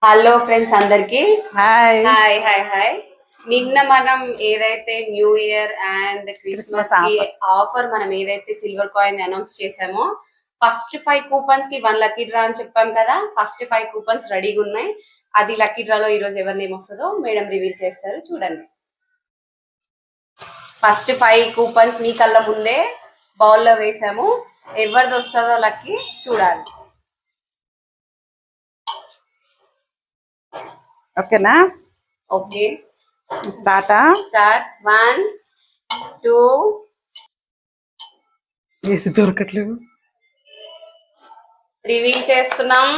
Hello friends అందరికి hi hi hi hi. నిన్న మనం ఏదైతే న్యూ ఇయర్ అండ్ క్రిస్మస్ కి ఆఫర్ మనం ఏదైతే సిల్వర్ కాయిన్ అనౌన్స్ చేసామో ఫస్ట్ 5 కూపన్స్ కి 1 లక్కీ డ్రా అని చెప్పాం కదా. ఫస్ట్ 5 కూపన్స్ రెడీగా ఉన్నాయి. అది లక్కీ డ్రాలో ఈ రోజు ఎవరి నేమ్ వస్తుందో మేడం రివీల్ చేస్తారు, చూడండి. ఫస్ట్ 5 కూపన్స్ మీ కళ్ళ ముందే బౌల్లో వేసాము. ఎవరిది వస్తుందో లక్కీ చూడాలి. ఓకేనా? Okay, start. 1 2 ఏది దొరకట్లేదు. రివీల్ చేస్తున్నాం.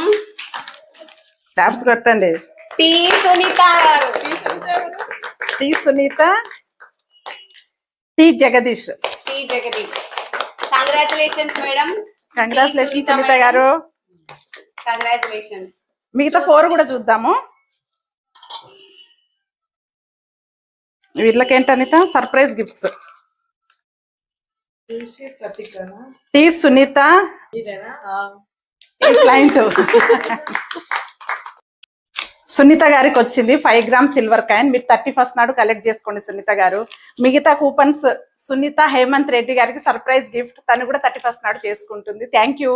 ట్యాప్స్ కొట్టండి. టీ సునీత గారు, T Sunitha, T Jagadish. Congratulations madam. Congratulations Sunitha గారు. కంగ్రాచులేషన్స్. మిగతా 4 కూడా చూద్దాము. వీళ్ళకేంటనిత surprise gifts. T Sunitha client Sunitha గారికి వచ్చింది 5 గ్రామ్ సిల్వర్ కాయిన్. మీరు 31st నాడు కలెక్ట్ చేసుకోండి సునీత గారు. మిగతా కూపన్స్ సునీత హేమంత్ రెడ్డి గారికి సర్ప్రైజ్ గిఫ్ట్. తను కూడా 31st నాడు చేసుకుంటుంది. Thank you.